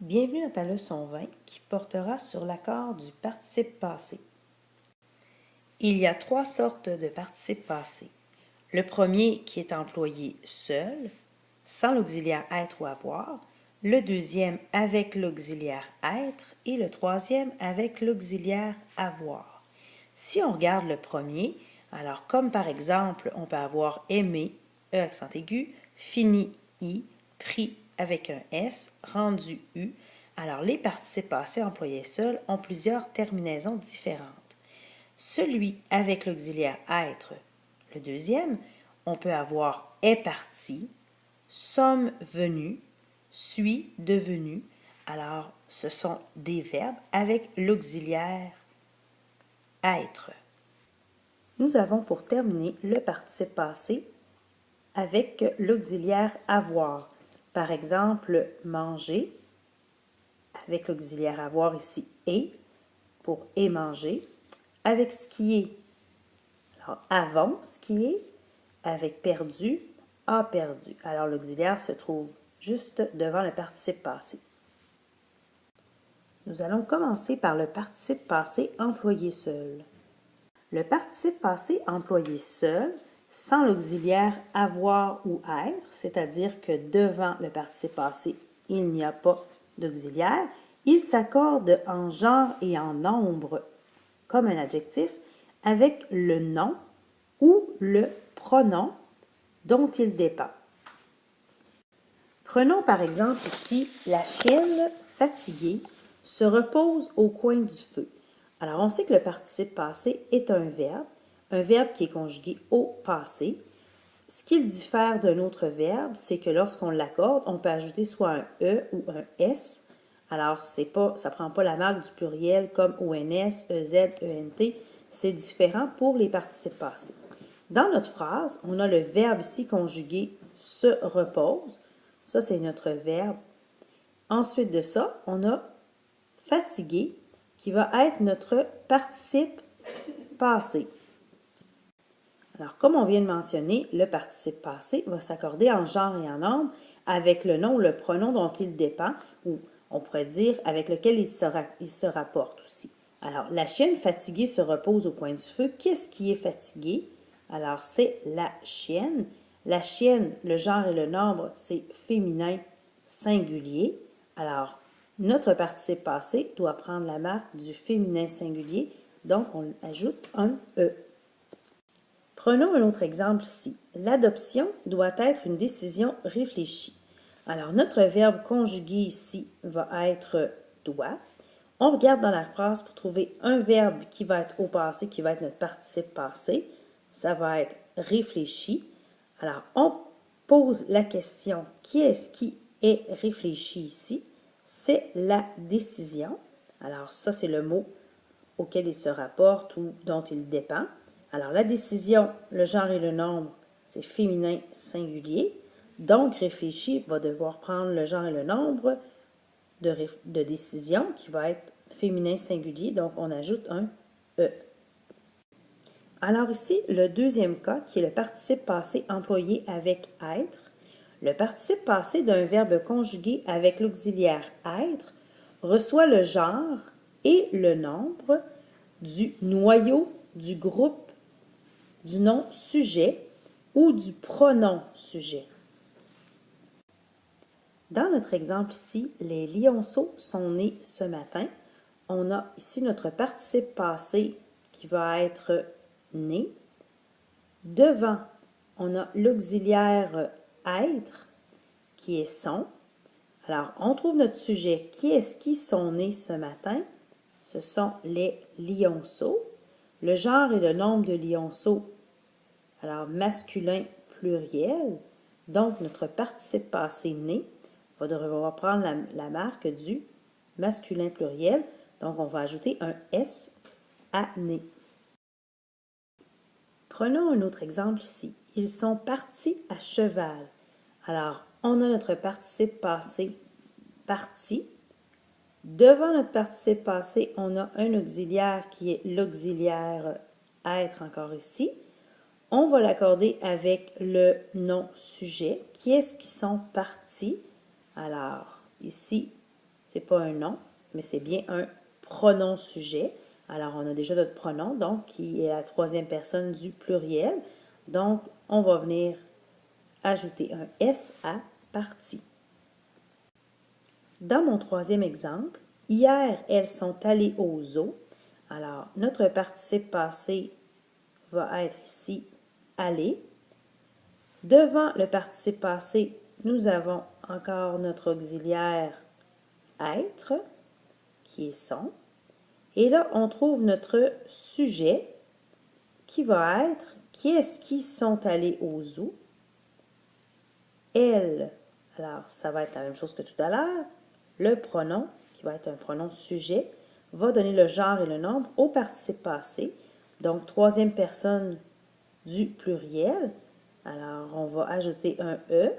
Bienvenue dans ta leçon 20 qui portera sur l'accord du participe passé. Il y a trois sortes de participes passés. Le premier qui est employé seul, sans l'auxiliaire être ou avoir, le deuxième avec l'auxiliaire être et le troisième avec l'auxiliaire avoir. Si on regarde le premier, alors comme par exemple, on peut avoir aimé, E accent aigu, fini, I, pris avec un S, rendu, U. Alors les participes passés employés seuls ont plusieurs terminaisons différentes. Celui avec l'auxiliaire être, le deuxième, on peut avoir est parti, sommes venus, suis devenu. Alors, ce sont des verbes avec l'auxiliaire être. Nous avons pour terminer le participe passé avec l'auxiliaire avoir. Par exemple, manger, avec l'auxiliaire avoir ici et, pour et manger, avec skier. Alors, avons skié, avec perdu, a perdu. Alors, l'auxiliaire se trouve juste devant le participe passé. Nous allons commencer par le participe passé employé seul. Le participe passé employé seul, sans l'auxiliaire avoir ou être, c'est-à-dire que devant le participe passé, il n'y a pas d'auxiliaire, il s'accorde en genre et en nombre, comme un adjectif, avec le nom ou le pronom dont il dépend. Prenons par exemple ici la chienne fatiguée se repose au coin du feu. Alors on sait que le participe passé est un verbe qui est conjugué au passé. Ce qu'il diffère d'un autre verbe, c'est que lorsqu'on l'accorde, on peut ajouter soit un E ou un S. Alors, ça ne prend pas la marque du pluriel comme ONS, EZ, ENT. C'est différent pour les participes passés. Dans notre phrase, on a le verbe ici conjugué se repose. Ça, c'est notre verbe. Ensuite de ça, on a fatigué qui va être notre participe passé. Alors, comme on vient de mentionner, le participe passé va s'accorder en genre et en nombre avec le nom ou le pronom dont il dépend, ou on pourrait dire avec lequel il se rapporte aussi. Alors, la chienne fatiguée se repose au coin du feu. Qu'est-ce qui est fatigué? Alors, c'est la chienne. La chienne, le genre et le nombre, c'est féminin singulier. Alors, notre participe passé doit prendre la marque du féminin singulier, donc on ajoute un E. Prenons un autre exemple ici. L'adoption doit être une décision réfléchie. Alors, notre verbe conjugué ici va être doit. On regarde dans la phrase pour trouver un verbe qui va être au passé, qui va être notre participe passé. Ça va être réfléchi. Alors, on pose la question, qui est-ce qui est réfléchi ici? C'est la décision. Alors, ça, c'est le mot auquel il se rapporte ou dont il dépend. Alors, la décision, le genre et le nombre, c'est féminin singulier. Donc, réfléchi va devoir prendre le genre et le nombre de décision qui va être féminin singulier. Donc, on ajoute un E. Alors ici, le deuxième cas, qui est le participe passé employé avec être. Le participe passé d'un verbe conjugué avec l'auxiliaire être reçoit le genre et le nombre du noyau du groupe du nom sujet ou du pronom sujet. Dans notre exemple ici, les lionceaux sont nés ce matin. On a ici notre participe passé qui va être né. Devant, on a l'auxiliaire être qui est sont. Alors, on trouve notre sujet. Qui est-ce qui sont nés ce matin? Ce sont les lionceaux. Le genre et le nombre de lionceaux, alors masculin pluriel. Donc, notre participe passé né va devoir prendre la marque du masculin pluriel. Donc, on va ajouter un S à né. Prenons un autre exemple ici. Ils sont partis à cheval. Alors, on a notre participe passé parti. Devant notre participe passé, on a un auxiliaire qui est l'auxiliaire être encore ici. On va l'accorder avec le nom sujet. Qui est-ce qui sont partis? Alors, ici, c'est pas un nom, mais c'est bien un pronom sujet. Alors, on a déjà notre pronom, donc, qui est la troisième personne du pluriel. Donc, on va venir ajouter un S à partie. Dans mon troisième exemple, hier, elles sont allées au zoo. Alors, notre participe passé va être ici aller. Devant le participe passé, nous avons encore notre auxiliaire être, qui est sont. Et là, on trouve notre sujet qui va être qui est-ce qui sont allés au zoo? Elles. Alors, ça va être la même chose que tout à l'heure. Le pronom, qui va être un pronom sujet, va donner le genre et le nombre au participe passé. Donc, troisième personne du pluriel. Alors, on va ajouter un E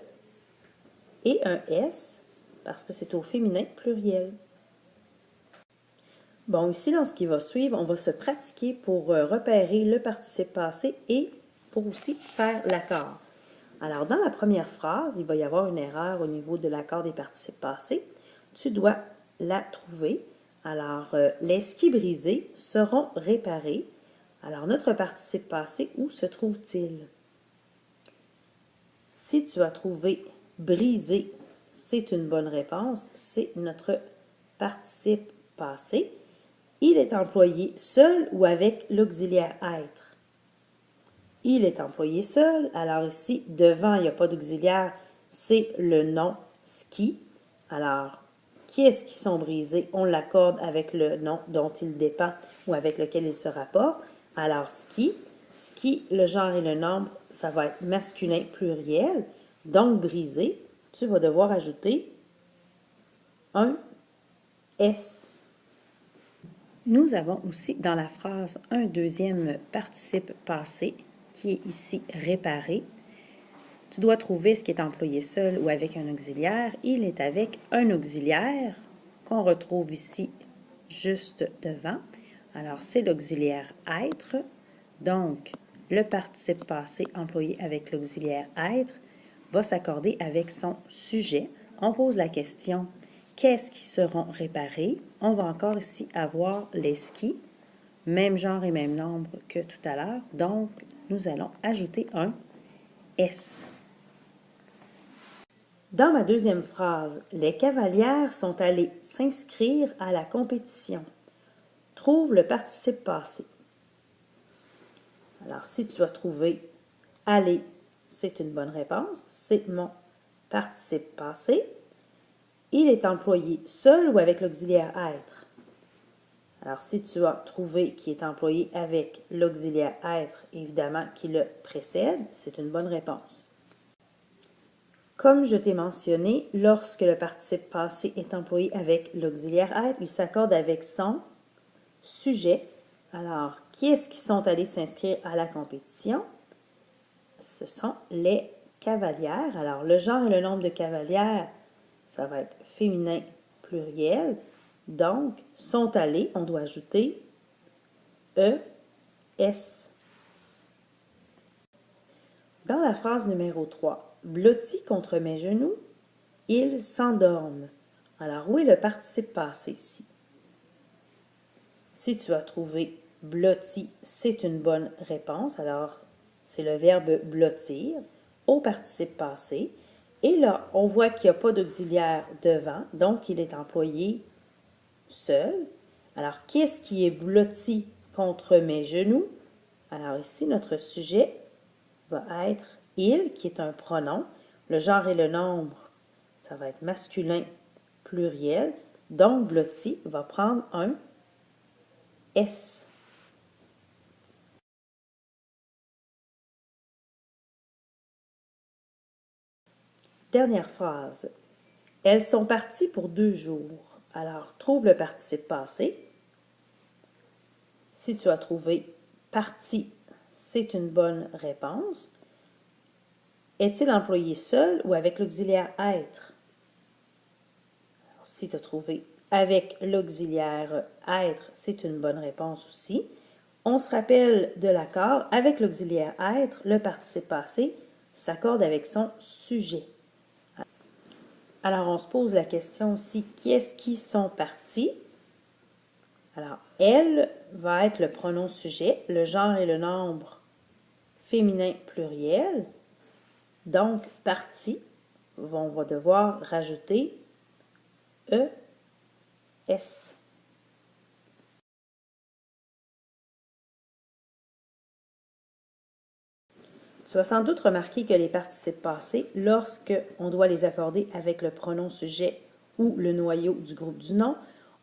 et un S parce que c'est au féminin pluriel. Bon, ici, dans ce qui va suivre, on va se pratiquer pour repérer le participe passé et pour aussi faire l'accord. Alors, dans la première phrase, il va y avoir une erreur au niveau de l'accord des participes passés. Tu dois la trouver. Alors, les skis brisés seront réparés. Alors, notre participe passé, où se trouve-t-il? Si tu as trouvé brisé, c'est une bonne réponse. C'est notre participe passé. Il est employé seul ou avec l'auxiliaire être. Il est employé seul. Alors ici, devant, il n'y a pas d'auxiliaire, c'est le nom ski. Alors, qui est-ce qui sont brisés? On l'accorde avec le nom dont il dépend ou avec lequel il se rapporte. Alors, ski. Ski, le genre et le nombre, ça va être masculin pluriel. Donc, brisé, tu vas devoir ajouter un S. Nous avons aussi dans la phrase un deuxième participe passé qui est ici réparé. Tu dois trouver ce qui est employé seul ou avec un auxiliaire. Il est avec un auxiliaire qu'on retrouve ici juste devant. Alors, c'est l'auxiliaire être. Donc, le participe passé employé avec l'auxiliaire être va s'accorder avec son sujet. On pose la question qu'est-ce qui seront réparés? On va encore ici avoir les skis, même genre et même nombre que tout à l'heure. Donc, nous allons ajouter un S. Dans ma deuxième phrase, les cavalières sont allées s'inscrire à la compétition. Trouve le participe passé. Alors, si tu as trouvé aller, c'est une bonne réponse. C'est mon participe passé. Il est employé seul ou avec l'auxiliaire être. Alors, si tu as trouvé qui est employé avec l'auxiliaire être, évidemment, qui le précède, c'est une bonne réponse. Comme je t'ai mentionné, lorsque le participe passé est employé avec l'auxiliaire être, il s'accorde avec son sujet. Alors, qui est-ce qui sont allés s'inscrire à la compétition? Ce sont les cavalières. Alors, le genre et le nombre de cavalières, ça va être féminin pluriel. Donc, sont allés, on doit ajouter E, S. Dans la phrase numéro 3, blotti contre mes genoux, il s'endorme. Alors, où est le participe passé ici? Si tu as trouvé blotti, c'est une bonne réponse. Alors, c'est le verbe blottir au participe passé. Et là, on voit qu'il n'y a pas d'auxiliaire devant, donc il est employé seul. Alors, qu'est-ce qui est blotti contre mes genoux? Alors ici, notre sujet va être il, qui est un pronom. Le genre et le nombre, ça va être masculin pluriel. Donc, blotti va prendre un S. Dernière phrase. Elles sont parties pour 2 jours. Alors, trouve le participe passé. Si tu as trouvé partie, c'est une bonne réponse. Est-il employé seul ou avec l'auxiliaire être? Alors, si tu as trouvé avec l'auxiliaire être, c'est une bonne réponse aussi. On se rappelle de l'accord avec l'auxiliaire être, le participe passé s'accorde avec son sujet. Alors, on se pose la question aussi, qui est-ce qui sont partis? Alors, elle va être le pronom sujet, le genre et le nombre féminin pluriel. Donc, parti, on va devoir rajouter ES. Tu vas sans doute remarquer que les participes passés, lorsque on doit les accorder avec le pronom sujet ou le noyau du groupe du nom,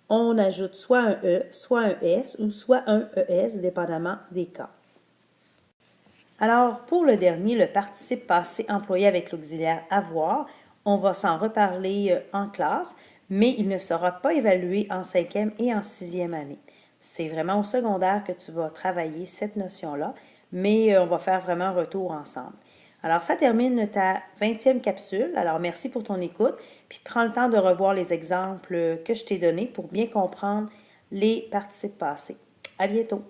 on ajoute soit un E, soit un S ou soit un ES, dépendamment des cas. Alors, pour le dernier, le participe passé employé avec l'auxiliaire avoir, on va s'en reparler en classe, mais il ne sera pas évalué en 5e et en 6e année. C'est vraiment au secondaire que tu vas travailler cette notion-là, mais on va faire vraiment un retour ensemble. Alors, ça termine ta 20e capsule. Alors, merci pour ton écoute, puis prends le temps de revoir les exemples que je t'ai donnés pour bien comprendre les participes passés. À bientôt!